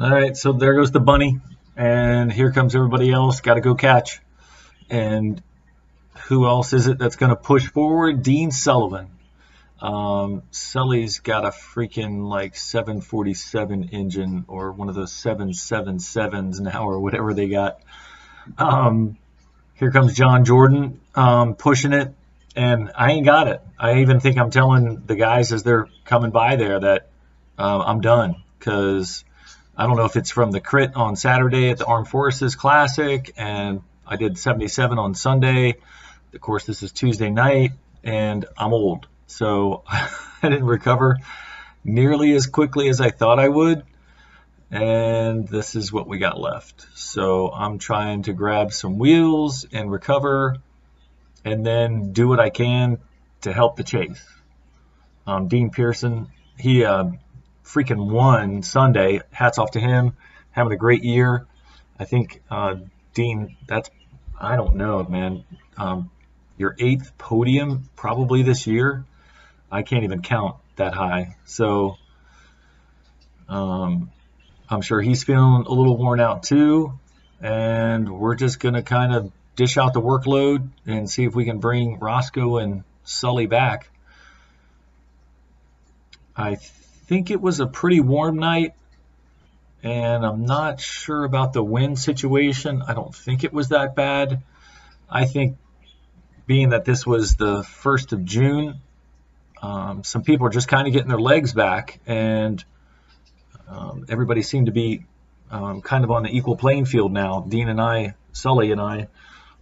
All right, so there goes the bunny, and here comes everybody else. Got to go catch. And who else is it that's going to push forward? Dean Sullivan. Sully's got a freaking like 747 engine or one of those 777s now or whatever they got. Here comes John Jordan pushing it, and I ain't got it. I even think I'm telling the guys as they're coming by there that I'm done because I don't know if it's from the crit on Saturday at the Armed Forces Classic, and I did 77 on Sunday. Of course, this is Tuesday night, and I'm old. So I didn't recover nearly as quickly as I thought I would. And this is what we got left. So I'm trying to grab some wheels and recover and then do what I can to help the chase. Dean Pearson, he freaking won Sunday. Hats off to him. Having a great year. I think, Dean, I don't know, man. Your 8th podium probably this year. I can't even count that high. So I'm sure he's feeling a little worn out too. And we're just going to kind of dish out the workload and see if we can bring Roscoe and Sully back. I think it was a pretty warm night, and I'm not sure about the wind situation. I don't think it was that bad. I think being that this was the 1st of June, some people are just kind of getting their legs back, and everybody seemed to be kind of on the equal playing field now. Dean and I, Sully and I,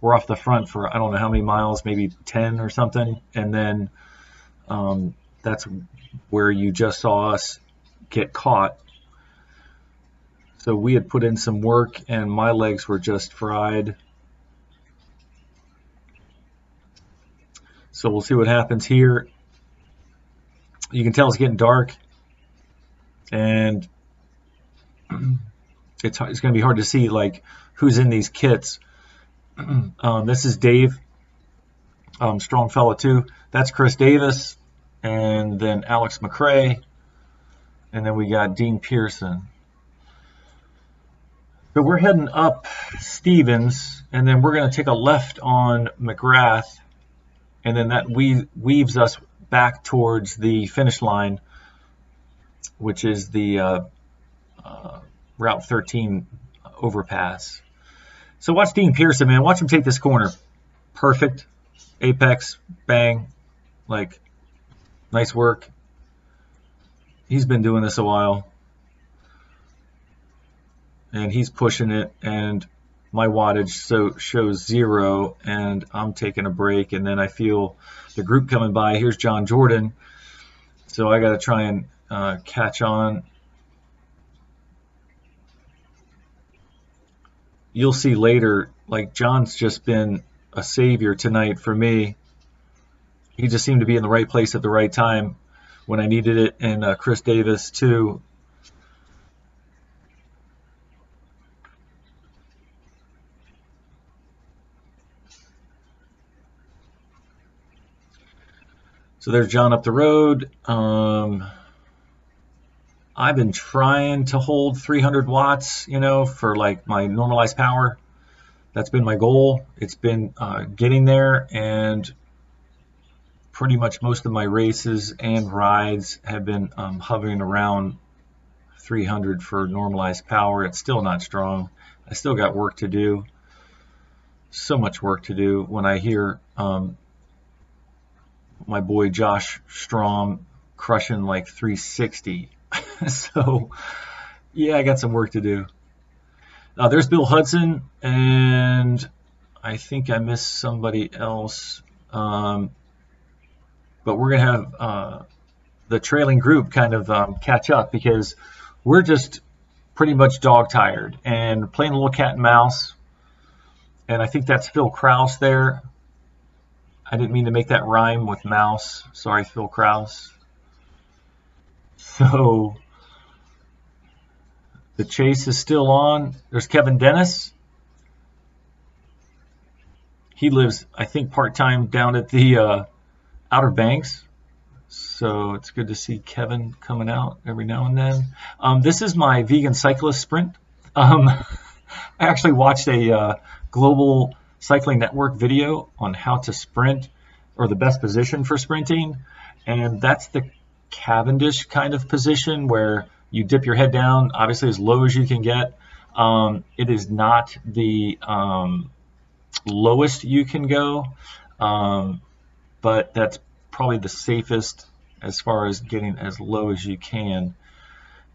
were off the front for I don't know how many miles, maybe 10 or something, and then that's where you just saw us get caught. So we had put in some work, and my legs were just fried. So we'll see what happens here. You can tell it's getting dark, and it's going to be hard to see like who's in these kits. This is Dave, strong fella too. That's Chris Davis, and then Alex McRae, and then we got Dean Pearson. So we're heading up Stevens, and then we're going to take a left on McGrath, and then that weaves us back towards the finish line, which is the Route 13 overpass. So watch Dean Pearson, man. Watch him take this corner. Perfect. Apex. Bang. Like, nice work. He's been doing this a while. And he's pushing it, and my wattage shows 0, and I'm taking a break, and then I feel the group coming by. Here's John Jordan. So I got to try and catch on. You'll see later, like John's just been a savior tonight for me. He just seemed to be in the right place at the right time when I needed it, and Chris Davis too. So there's John up the road. I've been trying to hold 300 watts, for like my normalized power. That's been my goal. It's been getting there, and pretty much most of my races and rides have been hovering around 300 for normalized power. It's still not strong. I still got work to do. So much work to do. When I hear my boy Josh Strom crushing like 360. So, yeah, I got some work to do. There's Bill Hudson, and I think I missed somebody else. But we're going to have the trailing group kind of catch up because we're just pretty much dog tired and playing a little cat and mouse. And I think that's Phil Kraus there. I didn't mean to make that rhyme with mouse. Sorry, Phil Kraus. So the chase is still on. There's Kevin Dennis. He lives, I think, part-time down at the Outer Banks. So it's good to see Kevin coming out every now and then. This is my vegan cyclist sprint. I actually watched a Global Cycling Network video on how to sprint, or the best position for sprinting. And that's the Cavendish kind of position where you dip your head down, obviously as low as you can get. It is not the lowest you can go, but that's probably the safest as far as getting as low as you can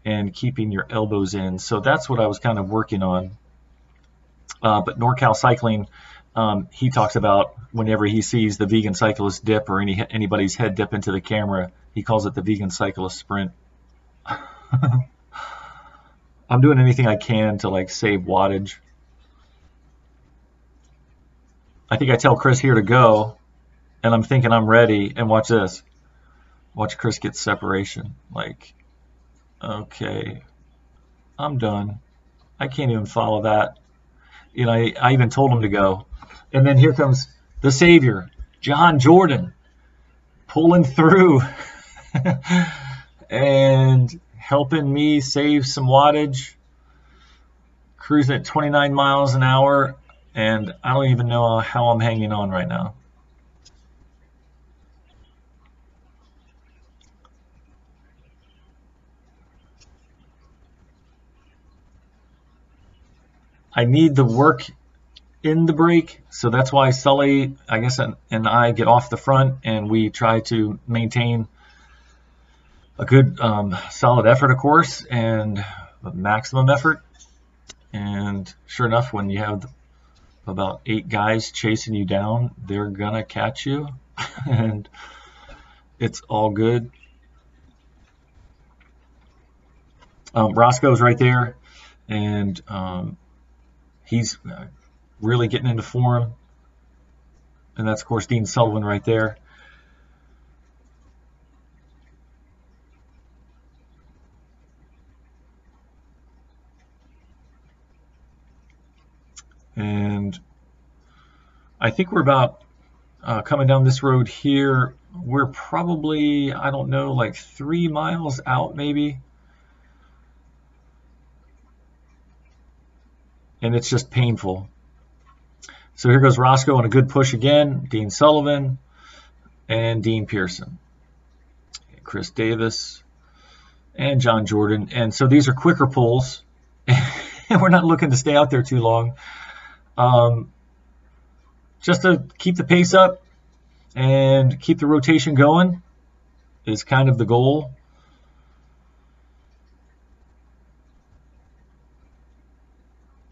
and keeping your elbows in. So that's what I was kind of working on. But NorCal Cycling, he talks about whenever he sees the vegan cyclist dip or anybody's head dip into the camera, he calls it the vegan cyclist sprint. I'm doing anything I can to like save wattage. I think I tell Chris here to go, and I'm thinking I'm ready, and watch this. Watch Chris get separation. Like, okay, I'm done. I can't even follow that. You know, I even told him to go. And then here comes the savior, John Jordan, pulling through and helping me save some wattage, cruising at 29 miles an hour, and I don't even know how I'm hanging on right now. I need the work in the brake, so that's why Sully, I guess, and I get off the front, and we try to maintain a good solid effort, of course, and maximum effort. And sure enough, when you have about 8 guys chasing you down, they're gonna catch you, and it's all good. Roscoe's right there, and he's really getting into form. And that's, of course, Dean Sullivan right there. And I think we're about coming down this road here. We're probably, I don't know, like 3 miles out maybe. And it's just painful. So here goes Roscoe on a good push again, Dean Sullivan, and Dean Pearson, Chris Davis, and John Jordan. And so these are quicker pulls, and we're not looking to stay out there too long. Just to keep the pace up and keep the rotation going is kind of the goal.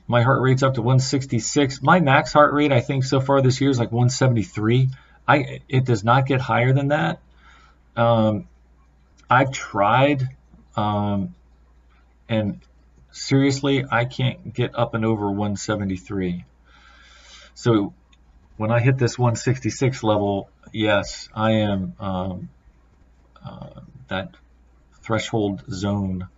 My heart rate's up to 166. My max heart rate, I think, so far this year is like 173. It does not get higher than that. I've tried, and seriously, I can't get up and over 173. So when I hit this 166 level, yes, I am that threshold zone.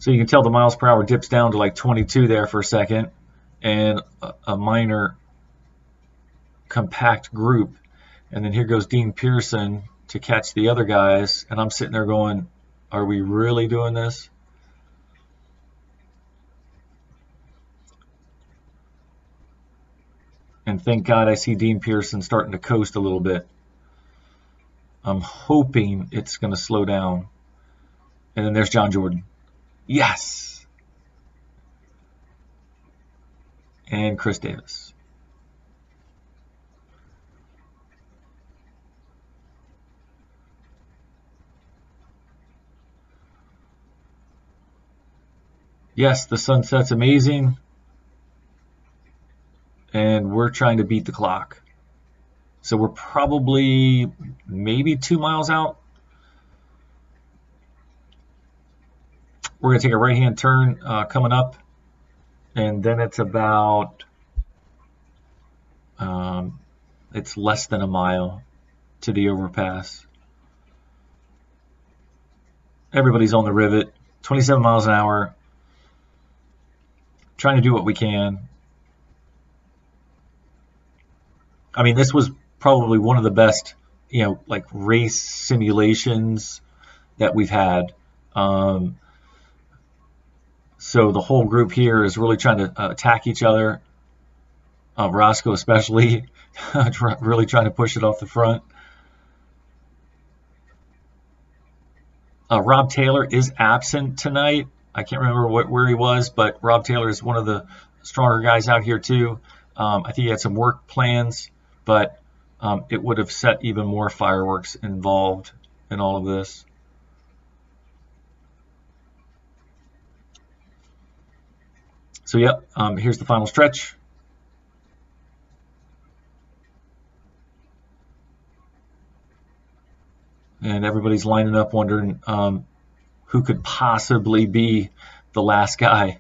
So you can tell the miles per hour dips down to like 22 there for a second, and a minor compact group. And then here goes Dean Pearson to catch the other guys, and I'm sitting there going, are we really doing this? And thank God I see Dean Pearson starting to coast a little bit. I'm hoping it's going to slow down. And then there's John Jordan. Yes. And Chris Davis. Yes, the sunset's amazing. And we're trying to beat the clock. So we're probably maybe 2 miles out. We're going to take a right-hand turn coming up, and then it's about, it's less than a mile to the overpass. Everybody's on the rivet, 27 miles an hour, trying to do what we can. I mean, this was probably one of the best, like race simulations that we've had. So the whole group here is really trying to attack each other. Roscoe especially, really trying to push it off the front. Rob Taylor is absent tonight. I can't remember where he was, but Rob Taylor is one of the stronger guys out here too. I think he had some work plans, but it would have set even more fireworks involved in all of this. So, yep, here's the final stretch. And everybody's lining up wondering who could possibly be the last guy.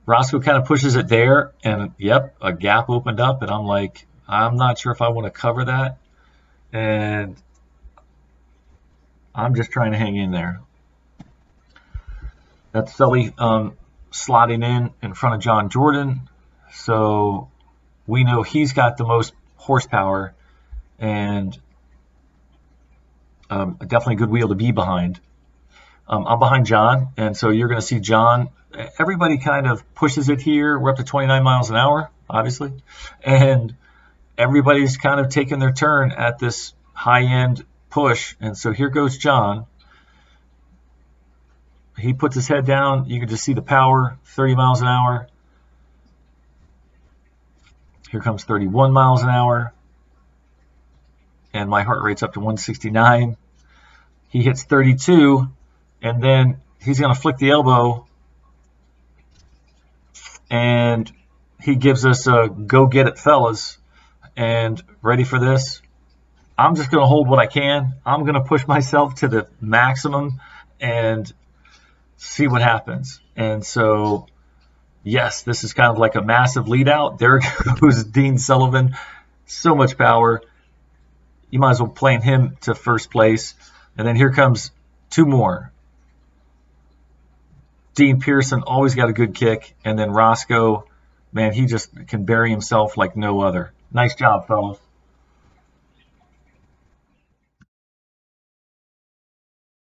Roscoe kind of pushes it there, and yep, a gap opened up, and I'm like, I'm not sure if I want to cover that. And I'm just trying to hang in there. That's Sully slotting in front of John Jordan. So we know he's got the most horsepower and definitely a good wheel to be behind. I'm behind John, and so you're going to see John. Everybody kind of pushes it here. We're up to 29 miles an hour, obviously. And everybody's kind of taking their turn at this high-end push. And so here goes John. He puts his head down. You can just see the power, 30 miles an hour. Here comes 31 miles an hour. And my heart rate's up to 169. He hits 32, and then he's going to flick the elbow, and he gives us a go get it, fellas. And ready for this? I'm just going to hold what I can. I'm going to push myself to the maximum and see what happens. And so, yes, this is kind of like a massive lead out. There goes Dean Sullivan. So much power. You might as well plane him to first place. And then here comes two more. Dean Pearson always got a good kick. And then Roscoe, man, he just can bury himself like no other. Nice job, fellas.